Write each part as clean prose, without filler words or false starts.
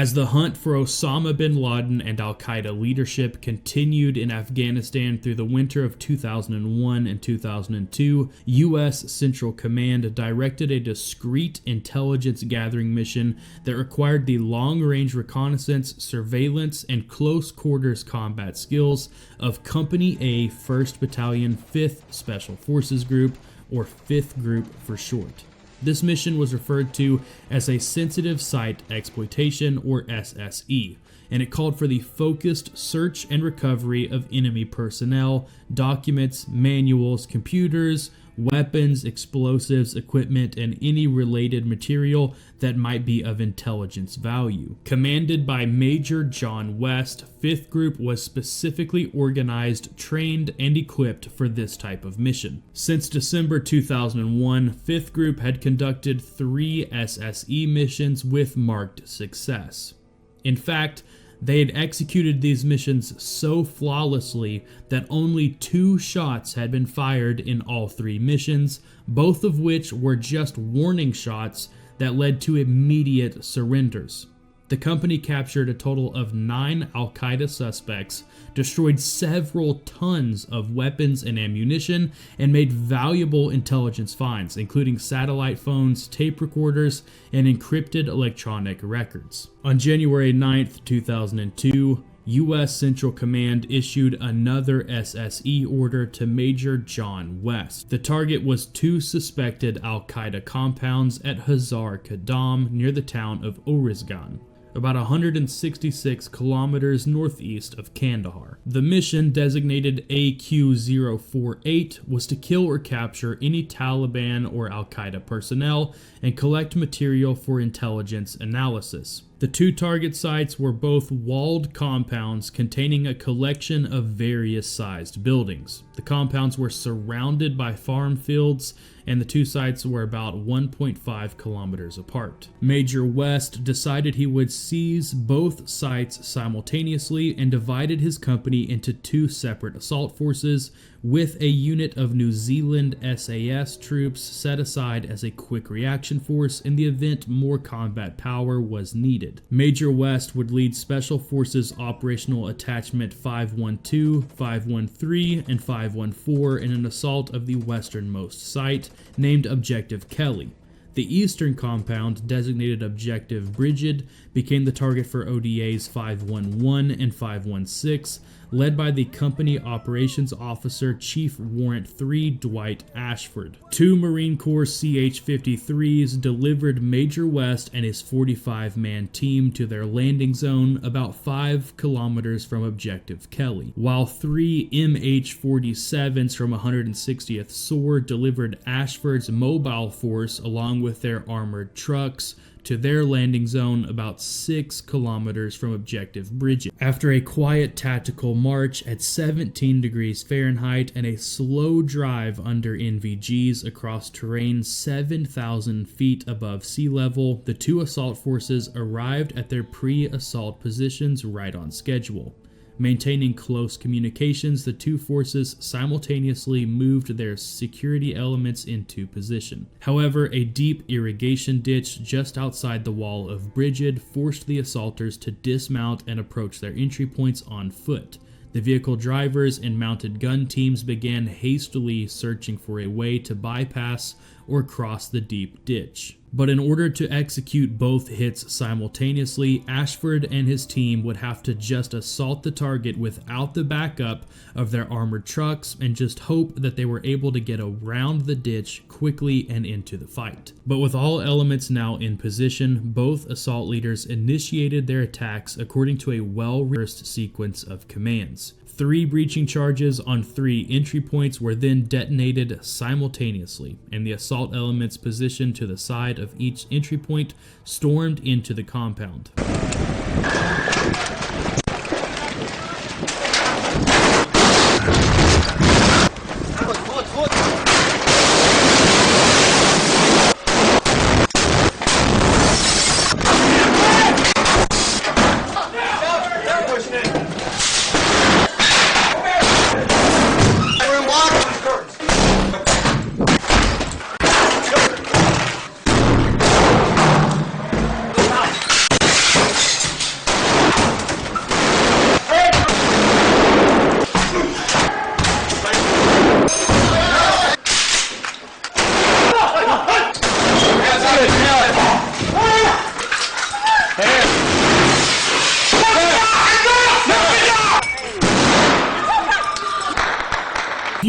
As the hunt for Osama bin Laden and al-Qaeda leadership continued in Afghanistan through the winter of 2001 and 2002, U.S. Central Command directed a discreet intelligence gathering mission that required the long-range reconnaissance, surveillance, and close-quarters combat skills of Company A, 1st Battalion, 5th Special Forces Group, or 5th Group for short. This mission was referred to as a Sensitive Site Exploitation, or SSE, and it called for the focused search and recovery of enemy personnel, documents, manuals, computers, weapons, explosives, equipment, and any related material that might be of intelligence value. Commanded by Major John West, 5th Group was specifically organized, trained, and equipped for this type of mission. Since December 2001, 5th Group had conducted 3 SSE missions with marked success. In fact, they had executed these missions so flawlessly that only 2 shots had been fired in all 3 missions, both of which were just warning shots that led to immediate surrenders. The company captured a total of 9 al-Qaeda suspects, destroyed several tons of weapons and ammunition, and made valuable intelligence finds, including satellite phones, tape recorders, and encrypted electronic records. On January 9th, 2002, U.S. Central Command issued another SSE order to Major John West. The target was 2 suspected al-Qaeda compounds at Hazar Qadam near the town of Orizgan, about 166 kilometers northeast of Kandahar. The mission, designated AQ-048, was to kill or capture any Taliban or al-Qaeda personnel and collect material for intelligence analysis. The 2 target sites were both walled compounds containing a collection of various sized buildings. The compounds were surrounded by farm fields, and the 2 sites were about 1.5 kilometers apart. Major West decided he would seize both sites simultaneously and divided his company into 2 separate assault forces, with a unit of New Zealand SAS troops set aside as a quick reaction force in the event more combat power was needed. Major West would lead Special Forces Operational Attachment 512, 513, and 514 in an assault of the westernmost site, named Objective Kelly. The eastern compound, designated Objective Bridg, became the target for ODAs 511 and 516, led by the company operations officer Chief Warrant 3 Dwight Ashford. 2 Marine Corps CH-53s delivered Major West and his 45-man team to their landing zone about 5 kilometers from Objective Kelly, while 3 MH-47s from 160th SOAR delivered Ashford's mobile force along with their armored trucks to their landing zone about 6 kilometers from Objective Bridg. After a quiet tactical march at 17 degrees Fahrenheit and a slow drive under NVGs across terrain 7,000 feet above sea level, the 2 assault forces arrived at their pre-assault positions right on schedule. Maintaining close communications, the 2 forces simultaneously moved their security elements into position. However, a deep irrigation ditch just outside the wall of Bridg forced the assaulters to dismount and approach their entry points on foot. The vehicle drivers and mounted gun teams began hastily searching for a way to bypass or cross the deep ditch. But in order to execute both hits simultaneously, Ashford and his team would have to just assault the target without the backup of their armored trucks and just hope that they were able to get around the ditch quickly and into the fight. But with all elements now in position, both assault leaders initiated their attacks according to a well-rehearsed sequence of commands. 3 breaching charges on 3 entry points were then detonated simultaneously, and the assault elements positioned to the side of each entry point stormed into the compound.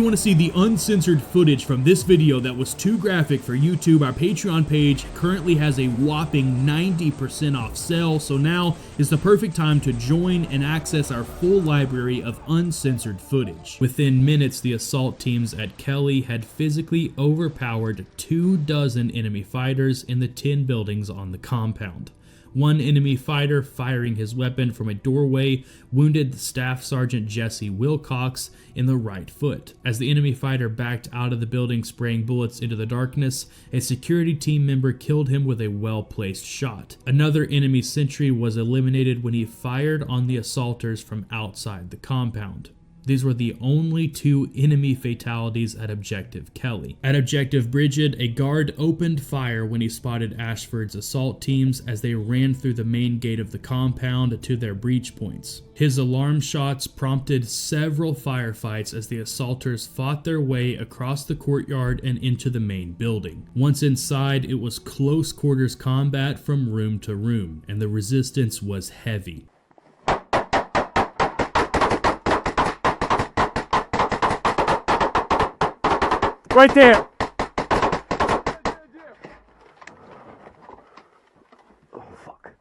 you want to see the uncensored footage from this video that was too graphic for YouTube, our Patreon page currently has a whopping 90% off sale, so now is the perfect time to join and access our full library of uncensored footage. Within minutes, the assault teams at Kelly had physically overpowered 24 enemy fighters in the 10 buildings on the compound. One enemy fighter, firing his weapon from a doorway, wounded Staff Sergeant Jesse Wilcox in the right foot. As the enemy fighter backed out of the building spraying bullets into the darkness, a security team member killed him with a well-placed shot. Another enemy sentry was eliminated when he fired on the assaulters from outside the compound. These were the only 2 enemy fatalities at Objective Kelly. At Objective Bridg, a guard opened fire when he spotted Ashford's assault teams as they ran through the main gate of the compound to their breach points. His alarm shots prompted several firefights as the assaulters fought their way across the courtyard and into the main building. Once inside, it was close quarters combat from room to room, and the resistance was heavy. Right there. Oh, fuck.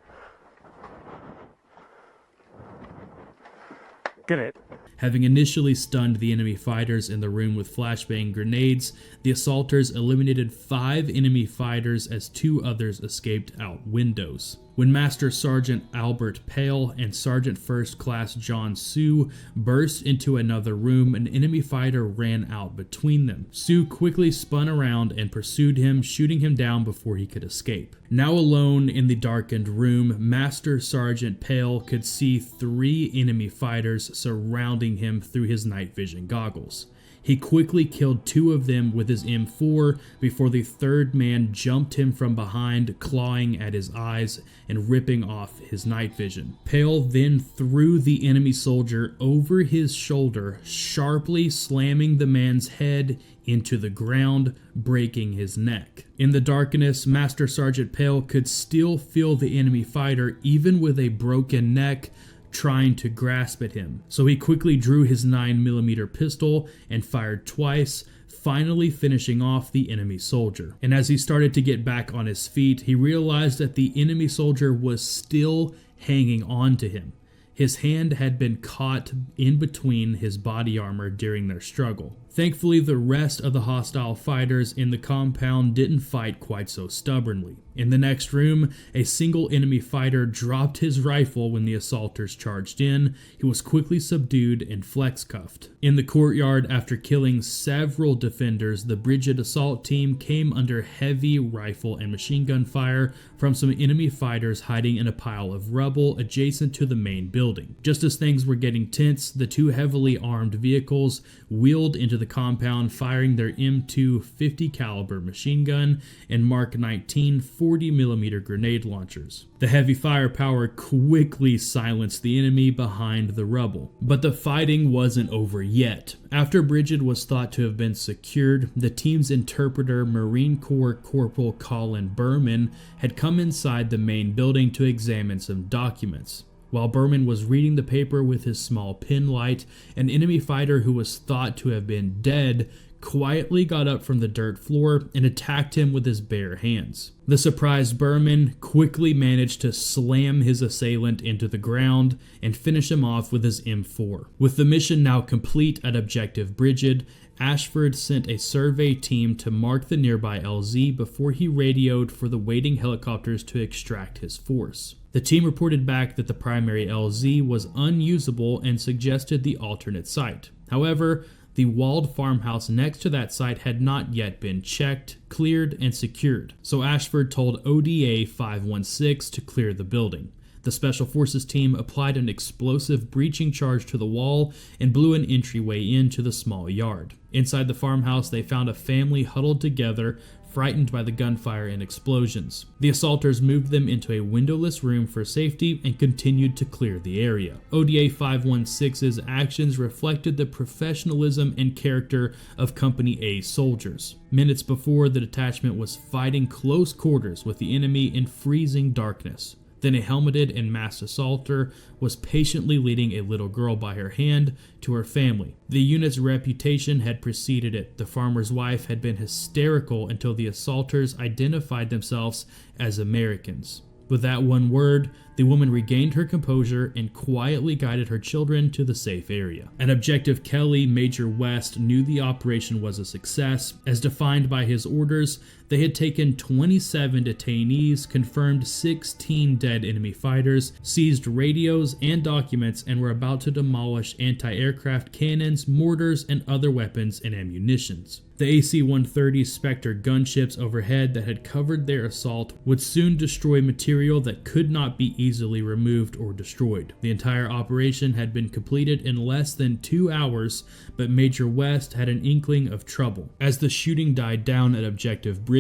Get it. Having initially stunned the enemy fighters in the room with flashbang grenades, the assaulters eliminated 5 enemy fighters as 2 others escaped out windows. When Master Sergeant Albert Pale and Sergeant First Class John Sue burst into another room, an enemy fighter ran out between them. Sue quickly spun around and pursued him, shooting him down before he could escape. Now alone in the darkened room, Master Sergeant Pale could see 3 enemy fighters surrounding him through his night vision goggles. He quickly killed 2 of them with his M4 before the 3rd man jumped him from behind, clawing at his eyes and ripping off his night vision. Pale then threw the enemy soldier over his shoulder, sharply slamming the man's head into the ground, breaking his neck. In the darkness, Master Sergeant Pale could still feel the enemy fighter, even with a broken neck, trying to grasp at him. So he quickly drew his 9mm pistol and fired twice, finally finishing off the enemy soldier. And as he started to get back on his feet, he realized that the enemy soldier was still hanging on to him. His hand had been caught in between his body armor during their struggle. Thankfully, the rest of the hostile fighters in the compound didn't fight quite so stubbornly. In the next room, a single enemy fighter dropped his rifle when the assaulters charged in. He was quickly subdued and flex-cuffed. In the courtyard, after killing several defenders, the Bridg assault team came under heavy rifle and machine gun fire from some enemy fighters hiding in a pile of rubble adjacent to the main building. Just as things were getting tense, the 2 heavily armed vehicles wheeled into the compound, firing their M2 50 caliber machine gun and Mark 19 40mm grenade launchers. The heavy firepower quickly silenced the enemy behind the rubble. But the fighting wasn't over yet. After Bridg was thought to have been secured, the team's interpreter, Marine Corps Corporal Colin Berman, had come inside the main building to examine some documents. While Berman was reading the paper with his small pen light, an enemy fighter who was thought to have been dead quietly got up from the dirt floor and attacked him with his bare hands. The surprised Berman quickly managed to slam his assailant into the ground and finish him off with his M4. With the mission now complete at Objective Bridg, Ashford sent a survey team to mark the nearby LZ before he radioed for the waiting helicopters to extract his force. The team reported back that the primary LZ was unusable and suggested the alternate site. However, the walled farmhouse next to that site had not yet been checked, cleared, and secured, so Ashford told ODA 516 to clear the building. The Special Forces team applied an explosive breaching charge to the wall and blew an entryway into the small yard. Inside the farmhouse, they found a family huddled together, frightened by the gunfire and explosions. The assaulters moved them into a windowless room for safety and continued to clear the area. ODA 516's actions reflected the professionalism and character of Company A soldiers. Minutes before, the detachment was fighting close quarters with the enemy in freezing darkness. Then a helmeted and masked assaulter was patiently leading a little girl by her hand to her family. The unit's reputation had preceded it. The farmer's wife had been hysterical until the assaulters identified themselves as Americans. With that one word, the woman regained her composure and quietly guided her children to the safe area. At Objective Kelly, Major West knew the operation was a success. As defined by his orders, they had taken 27 detainees, confirmed 16 dead enemy fighters, seized radios and documents, and were about to demolish anti-aircraft cannons, mortars, and other weapons and ammunitions. The AC-130 Spectre gunships overhead that had covered their assault would soon destroy material that could not be easily removed or destroyed. The entire operation had been completed in less than 2 hours, but Major West had an inkling of trouble. As the shooting died down at Objective Bridg,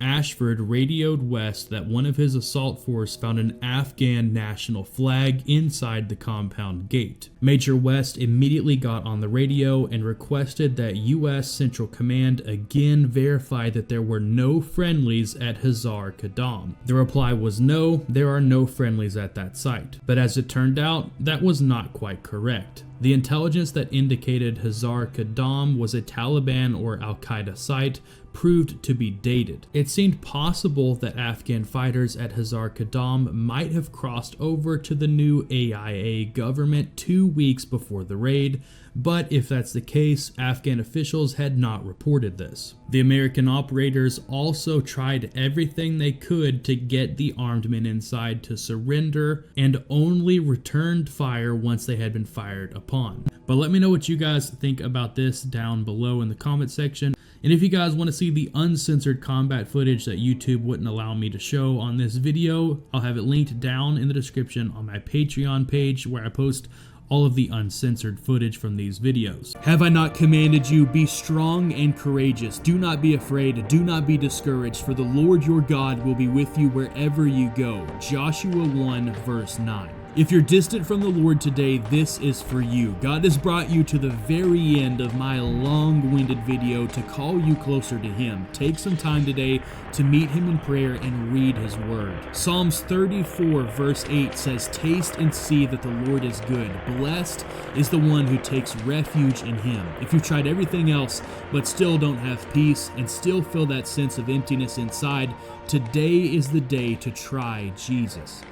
Ashford radioed West that one of his assault force found an Afghan national flag inside the compound gate. Major West immediately got on the radio and requested that U.S. Central Command again verify that there were no friendlies at Hazar Qadam. The reply was no, there are no friendlies at that site. But as it turned out, that was not quite correct. The intelligence that indicated Hazar Qadam was a Taliban or Al-Qaeda site proved to be dated. It seemed possible that Afghan fighters at Hazar Qadam might have crossed over to the new AIA government 2 weeks before the raid, but if that's the case, Afghan officials had not reported this. The American operators also tried everything they could to get the armed men inside to surrender and only returned fire once they had been fired upon. But let me know what you guys think about this down below in the comment section. And if you guys want to see the uncensored combat footage that YouTube wouldn't allow me to show on this video, I'll have it linked down in the description on my Patreon page where I post all of the uncensored footage from these videos. Have I not commanded you, be strong and courageous. Do not be afraid, do not be discouraged, for the Lord your God will be with you wherever you go. Joshua 1 verse 9. If you're distant from the Lord today, this is for you. God has brought you to the very end of my long-winded video to call you closer to Him. Take some time today to meet Him in prayer and read His Word. Psalms 34 verse 8 says, "Taste and see that the Lord is good. Blessed is the one who takes refuge in Him." If you've tried everything else but still don't have peace and still feel that sense of emptiness inside, today is the day to try Jesus.